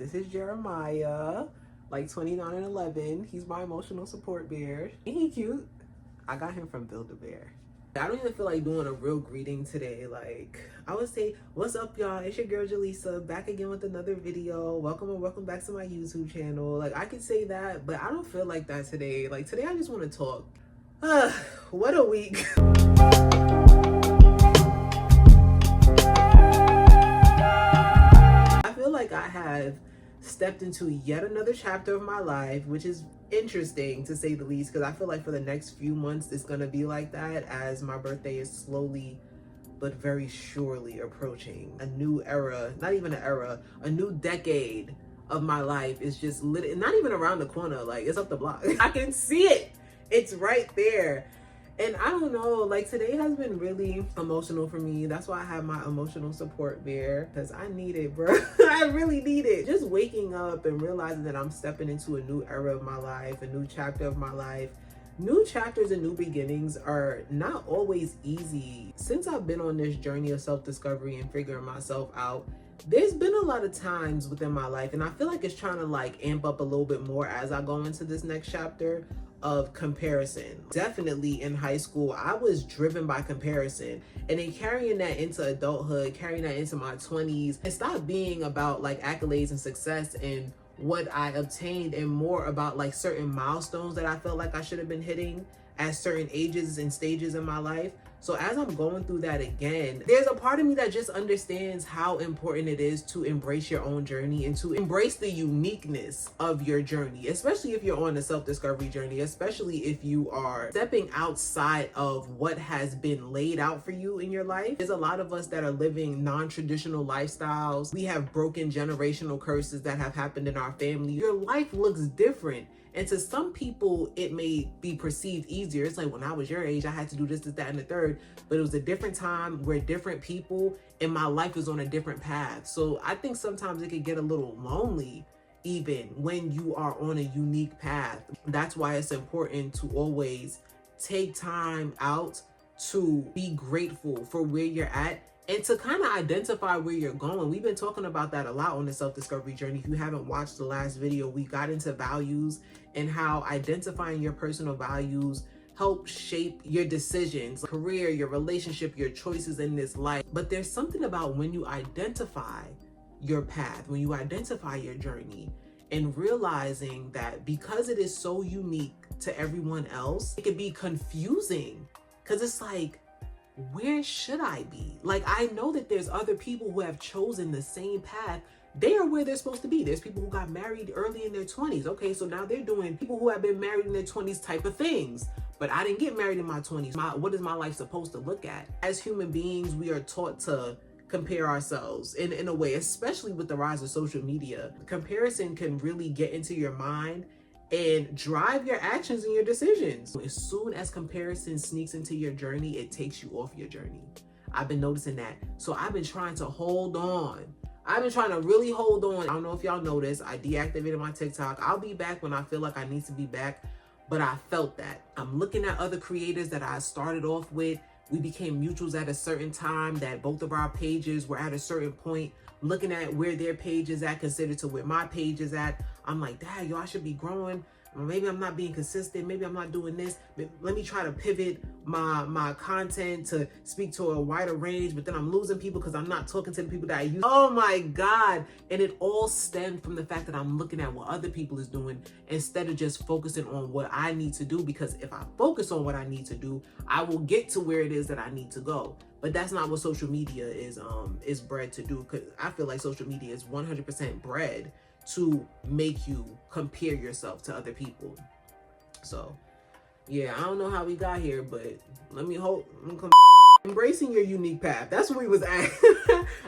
This is Jeremiah, like 29 and 11. He's my emotional support bear. Ain't he cute? I got him from Build-A-Bear. I don't even feel like doing a real greeting today. Like, I would say, what's up, y'all? It's your girl, Jaleesa, back again with another video. Welcome back to my YouTube channel. Like, I could say that, but I don't feel like that today. Like, today I just want to talk. What a week. I feel like I have stepped into yet another chapter of my life, which is interesting to say the least, because I feel like for the next few months it's gonna be like that as my birthday is slowly but very surely approaching. A new era, not even an era, a new decade of my life is just lit, not even around the corner, like it's up the block. I can see it, it's right there. And I don't know, like today has been really emotional for me. That's why I have my emotional support bear, because I need it, bro. I really need it. Just waking up and realizing that I'm stepping into a new era of my life, a new chapter of my life. New chapters and new beginnings are not always easy. Since I've been on this journey of self-discovery and figuring myself out, there's been a lot of times within my life, and I feel like it's trying to like amp up a little bit more as I go into this next chapter of comparison. Definitely in high school, I was driven by comparison, and then carrying that into adulthood, carrying that into my 20s, it stopped being about like accolades and success and what I obtained, and more about like certain milestones that I felt like I should have been hitting at certain ages and stages in my life. So as I'm going through that again, there's a part of me that just understands how important it is to embrace your own journey and to embrace the uniqueness of your journey, especially if you're on a self-discovery journey, especially if you are stepping outside of what has been laid out for you in your life. There's a lot of us that are living non-traditional lifestyles. We have broken generational curses that have happened in our family. Your life looks different. And to some people, it may be perceived easier. It's like, when I was your age, I had to do this, that, and the third. But it was a different time. We're different people, and my life was on a different path. So I think sometimes it can get a little lonely even when you are on a unique path. That's why it's important to always take time out to be grateful for where you're at and to kind of identify where you're going. We've been talking about that a lot on the self-discovery journey. If you haven't watched the last video, we got into values and how identifying your personal values help shape your decisions, career, your relationship, your choices in this life. But there's something about when you identify your path, when you identify your journey, and realizing that because it is so unique to everyone else, it can be confusing, because it's like, where should I be? Like, I know that there's other people who have chosen the same path. They are where they're supposed to be. There's people who got married early in their 20s. Okay, so now they're doing people who have been married in their 20s type of things. But I didn't get married in my 20s. What is my life supposed to look at? As human beings, we are taught to compare ourselves in a way, especially with the rise of social media. Comparison can really get into your mind and drive your actions and your decisions. As soon as comparison sneaks into your journey, it takes you off your journey. I've been noticing that. So I've been trying to hold on. I've been trying to really hold on. I don't know if y'all noticed, I deactivated my TikTok. I'll be back when I feel like I need to be back, but I felt that. I'm looking at other creators that I started off with. We became mutuals at a certain time, that both of our pages were at a certain point. Looking at where their page is at considered to where my page is at, I'm like, dang, yo, I should be growing. Maybe I'm not being consistent. Maybe I'm not doing this. Let me try to pivot my content to speak to a wider range, but then I'm losing people because I'm not talking to the people that I use. Oh my God. And it all stemmed from the fact that I'm looking at what other people is doing instead of just focusing on what I need to do. Because if I focus on what I need to do, I will get to where it is that I need to go. But that's not what social media is bred to do. Because I feel like social media is 100% bred to make you compare yourself to other people. So yeah, I don't know how we got here, but embracing your unique path. That's where we was at.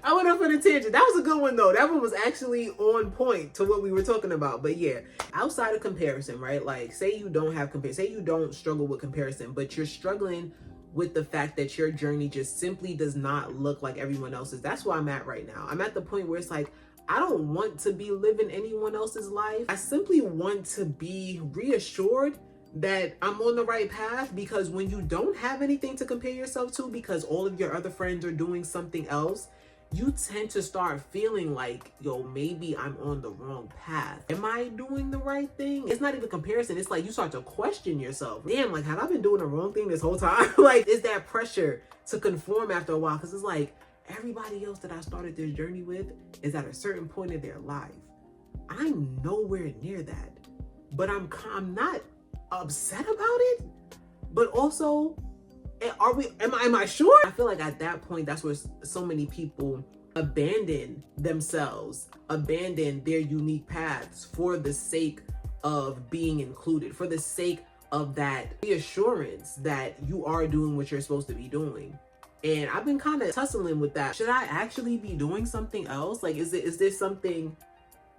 I went off on a tangent. That was a good one though. That one was actually on point to what we were talking about. But yeah, outside of comparison, right? Like, say you don't have say you don't struggle with comparison, but you're struggling with the fact that your journey just simply does not look like everyone else's. That's where I'm at right now. I'm at the point where it's like, I don't want to be living anyone else's life. I simply want to be reassured that I'm on the right path, because when you don't have anything to compare yourself to because all of your other friends are doing something else, you tend to start feeling like, yo, maybe I'm on the wrong path. Am I doing the right thing? It's not even comparison. It's like you start to question yourself. Damn, like, have I been doing the wrong thing this whole time? Like, is that pressure to conform after a while? Because it's like, everybody else that I started this journey with is at a certain point in their life. I'm nowhere near that. But I'm not upset about it. But also, am I sure? I feel like at that point, that's where so many people abandon themselves, abandon their unique paths for the sake of being included, for the sake of that reassurance that you are doing what you're supposed to be doing. And I've been kind of tussling with that. Should I actually be doing something else? Like, is there something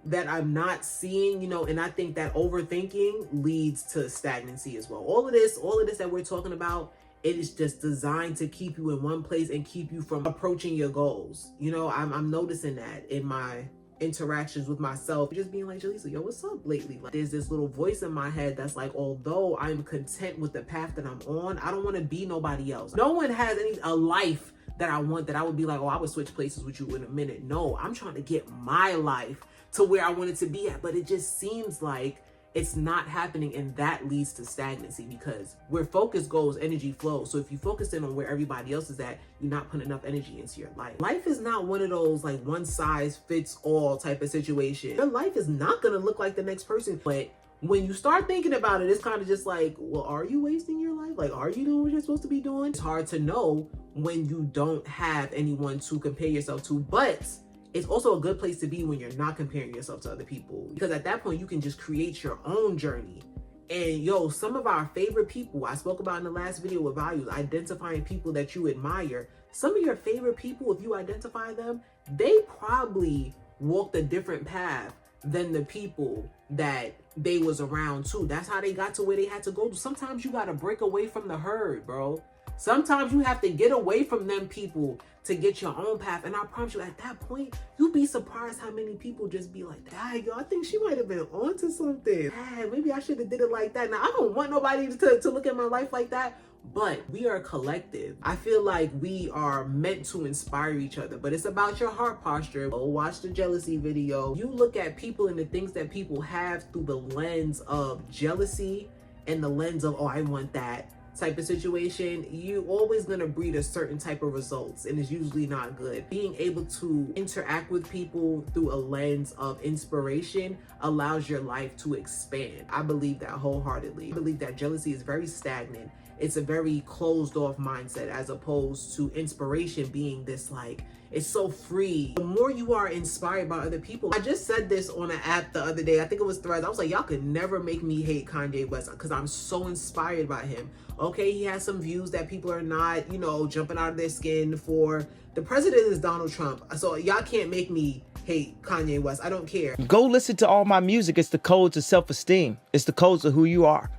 that I'm not seeing, you know? And I think that overthinking leads to stagnancy as well. All of this that we're talking about, it is just designed to keep you in one place and keep you from approaching your goals. You know, I'm noticing that in my interactions with myself, just being like, Jaleesa, yo, what's up lately? Like, there's this little voice in my head that's like, although I'm content with the path that I'm on, I don't want to be nobody else. No one has a life that I want that I would be like, oh, I would switch places with you in a minute. No, I'm trying to get my life to where I want it to be at. But it just seems like it's not happening, and that leads to stagnancy, because where focus goes, energy flows. So if you focus in on where everybody else is at, you're not putting enough energy into your life. Life is not one of those like one size fits all type of situation. Your life is not gonna look like the next person. But when you start thinking about it, it's kind of just like, well, are you wasting your life? Like, are you doing what you're supposed to be doing? It's hard to know when you don't have anyone to compare yourself to, but it's also a good place to be when you're not comparing yourself to other people, because at that point you can just create your own journey. And yo, some of our favorite people, I spoke about in the last video with values, identifying people that you admire. Some of your favorite people, if you identify them, they probably walked a different path than the people that they was around too. That's how they got to where they had to go. Sometimes you got to break away from the herd, bro. Sometimes you have to get away from them people to get your own path. And I promise you, at that point, you'll be surprised how many people just be like, dang, yo, I think she might have been onto something. Hey, maybe I should have did it like that. Now, I don't want nobody to look at my life like that, but we are a collective. I feel like we are meant to inspire each other, but it's about your heart posture. Go watch the jealousy video. You look at people and the things that people have through the lens of jealousy and the lens of, oh, I want that type of situation, you always gonna breed a certain type of results, and it's usually not good. Being able to interact with people through a lens of inspiration allows your life to expand. I believe that wholeheartedly. I believe that jealousy is very stagnant. It's a very closed off mindset, as opposed to inspiration being this like, it's so free. The more you are inspired by other people. I just said this on an app the other day. I think it was Threads. I was like, y'all could never make me hate Kanye West, because I'm so inspired by him. Okay, he has some views that people are not, you know, jumping out of their skin for. The president is Donald Trump. So y'all can't make me hate Kanye West. I don't care. Go listen to all my music. It's the codes of self-esteem. It's the codes of who you are.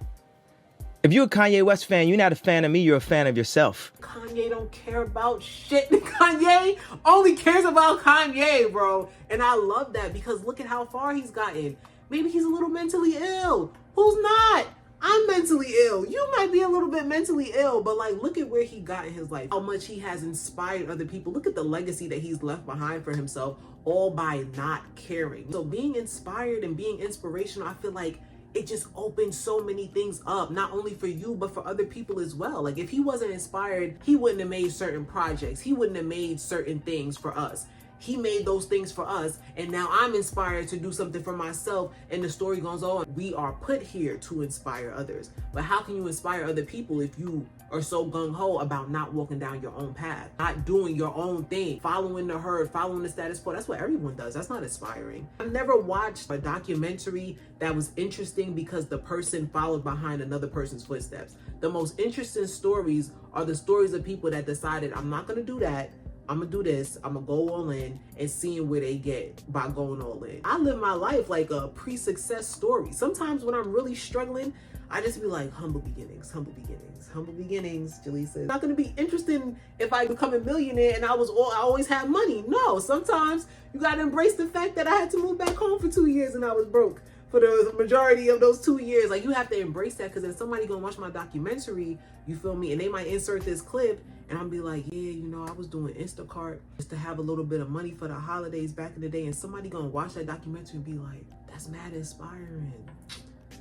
If you're a Kanye West fan, you're not a fan of me, you're a fan of yourself. Kanye don't care about shit. Kanye only cares about Kanye, bro. And I love that, because look at how far he's gotten. Maybe he's a little mentally ill. Who's not? I'm mentally ill. You might be a little bit mentally ill, but like, look at where he got in his life. How much he has inspired other people. Look at the legacy that he's left behind for himself, all by not caring. So being inspired and being inspirational, I feel like it just opens so many things up, not only for you, but for other people as well. Like, if he wasn't inspired, he wouldn't have made certain projects. He wouldn't have made certain things for us. He made those things for us, and now I'm inspired to do something for myself, and the story goes on. We are put here to inspire others. But how can you inspire other people if you are so gung-ho about not walking down your own path, not doing your own thing, following the herd, following the status quo? That's what everyone does. That's not inspiring. I've never watched a documentary that was interesting because the person followed behind another person's footsteps. The most interesting stories are the stories of people that decided, I'm not going to do that. I'm gonna do this. I'm gonna go all in, and seeing where they get by going all in. I live my life like a pre-success story. Sometimes when I'm really struggling, I just be like, humble beginnings, humble beginnings, humble beginnings, Jaleesa. It's not gonna be interesting if I become a millionaire and I always had money. No, sometimes you gotta embrace the fact that I had to move back home for 2 years and I was broke. for the majority of those 2 years. Like, you have to embrace that, because then somebody gonna watch my documentary, you feel me, and they might insert this clip and I'll be like, yeah, you know, I was doing Instacart just to have a little bit of money for the holidays back in the day, and somebody gonna watch that documentary and be like, that's mad inspiring.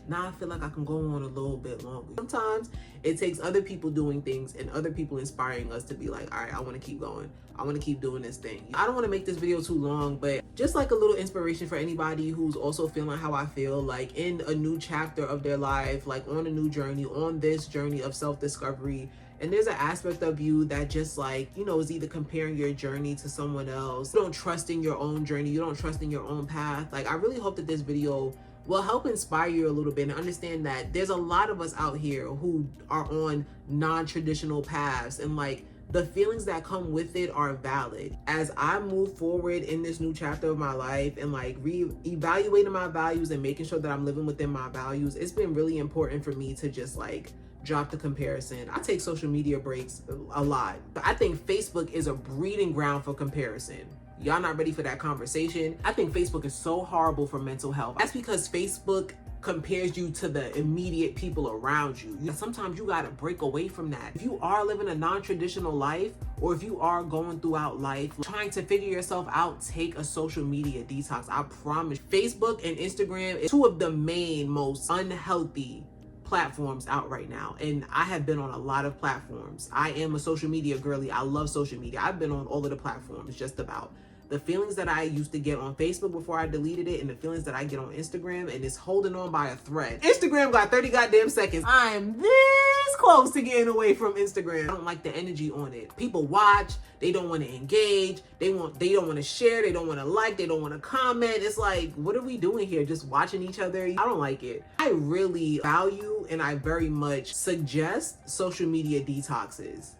Now I feel like I can go on a little bit longer. Sometimes it takes other people doing things and other people inspiring us to be like, all right, I want to keep going. I want to keep doing this thing. I don't want to make this video too long, but just like a little inspiration for anybody who's also feeling how I feel, like in a new chapter of their life, like on a new journey, on this journey of self-discovery. And there's an aspect of you that just, like, you know, is either comparing your journey to someone else. You don't trust in your own journey. You don't trust in your own path. Like, I really hope that this video will help inspire you a little bit and understand that there's a lot of us out here who are on non-traditional paths, and like the feelings that come with it are valid. As I move forward in this new chapter of my life and like re-evaluating my values and making sure that I'm living within my values, it's been really important for me to just like drop the comparison. I take social media breaks a lot, but I think Facebook is a breeding ground for comparison. Y'all not ready for that conversation. I think Facebook is so horrible for mental health. That's because Facebook compares you to the immediate people around you. Sometimes you gotta break away from that. If you are living a non-traditional life, or if you are going throughout life trying to figure yourself out, take a social media detox. I promise. Facebook and Instagram is two of the main most unhealthy platforms out right now, and I have been on a lot of platforms. I am a social media girly. I love social media. I've been on all of the platforms, just about. The feelings that I used to get on Facebook before I deleted it, and the feelings that I get on Instagram, and it's holding on by a thread. Instagram got 30 goddamn seconds. I am this close to getting away from Instagram. I don't like the energy on it. People watch, they don't want to engage, they don't want to share, they don't want to like, they don't want to comment. It's like, what are we doing here? Just watching each other? I don't like it. I really value and I very much suggest social media detoxes.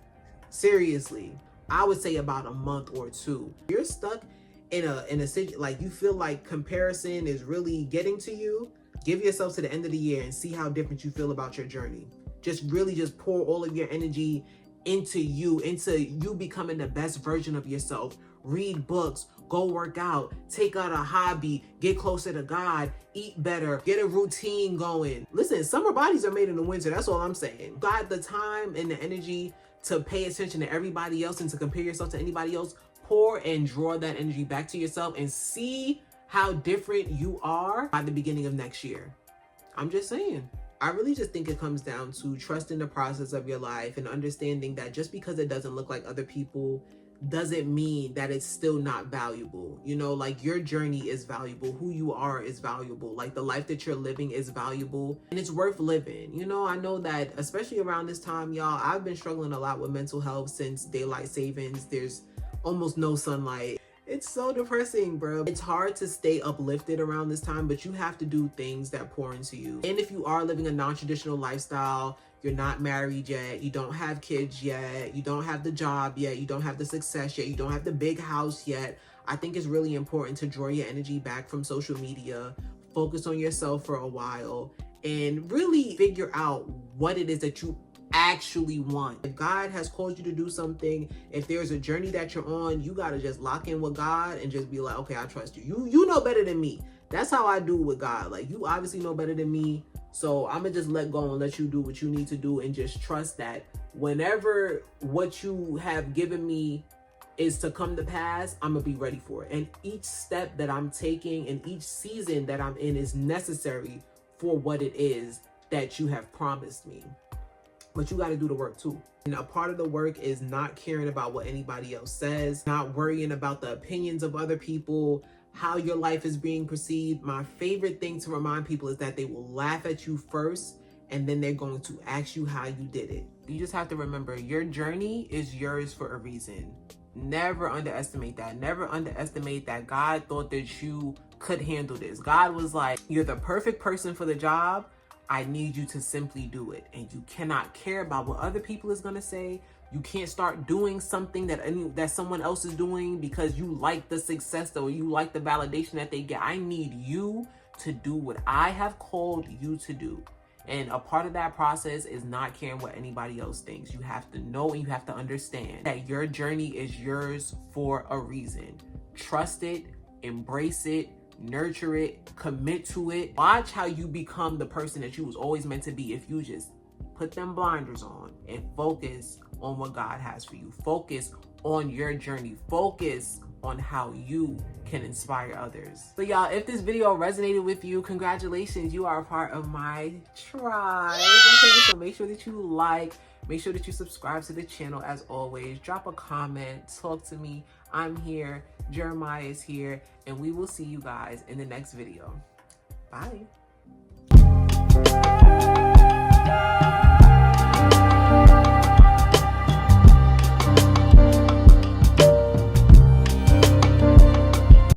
Seriously. I would say about a month or two. You're stuck in a situation, like you feel like comparison is really getting to you. Give yourself to the end of the year and see how different you feel about your journey. Just really just pour all of your energy into you becoming the best version of yourself. Read books, go work out, take out a hobby, get closer to God, eat better, get a routine going. Listen, summer bodies are made in the winter. That's all I'm saying. Got the time and the energy to pay attention to everybody else and to compare yourself to anybody else. Pour and draw that energy back to yourself and see how different you are by the beginning of next year. I'm just saying. I really just think it comes down to trusting the process of your life and understanding that just because it doesn't look like other people doesn't mean that it's still not valuable. You know, like your journey is valuable. Who you are is valuable. Like the life that you're living is valuable and it's worth living. You know, I know that especially around this time, y'all, I've been struggling a lot with mental health since daylight savings. There's almost no sunlight. It's so depressing, bro. It's hard to stay uplifted around this time, but you have to do things that pour into you. And if you are living a non-traditional lifestyle, you're not married yet, you don't have kids yet, you don't have the job yet, you don't have the success yet, you don't have the big house yet, I think it's really important to draw your energy back from social media, focus on yourself for a while, and really figure out what it is that you actually want. If God has called you to do something, if there's a journey that you're on, you gotta just lock in with God and just be like, okay, I trust you. You know better than me. That's how I do with God. Like, you obviously know better than me. So I'm gonna just let go and let you do what you need to do and just trust that whenever what you have given me is to come to pass, I'm gonna be ready for it. And each step that I'm taking and each season that I'm in is necessary for what it is that you have promised me. But you got to do the work too. And a part of the work is not caring about what anybody else says, not worrying about the opinions of other people, how your life is being perceived. My favorite thing to remind people is that they will laugh at you first, and then they're going to ask you how you did it. You just have to remember your journey is yours for a reason. Never underestimate that. Never underestimate that God thought that you could handle this. God was like, you're the perfect person for the job. I need you to simply do it. And you cannot care about what other people is going to say. You can't start doing something that someone else is doing because you like the success or you like the validation that they get. I need you to do what I have called you to do. And a part of that process is not caring what anybody else thinks. You have to know and you have to understand that your journey is yours for a reason. Trust it, embrace it, nurture it, commit to it. Watch how you become the person that you was always meant to be if you just put them blinders on and focus on what God has for you. Focus on your journey. Focus on how you can inspire others. So y'all, if this video resonated with you, congratulations, you are a part of my tribe. Okay, so make sure that you like, make sure that you subscribe to the channel. As always, drop a comment, talk to me. I'm here, Jeremiah is here, and we will see you guys in the next video. Bye.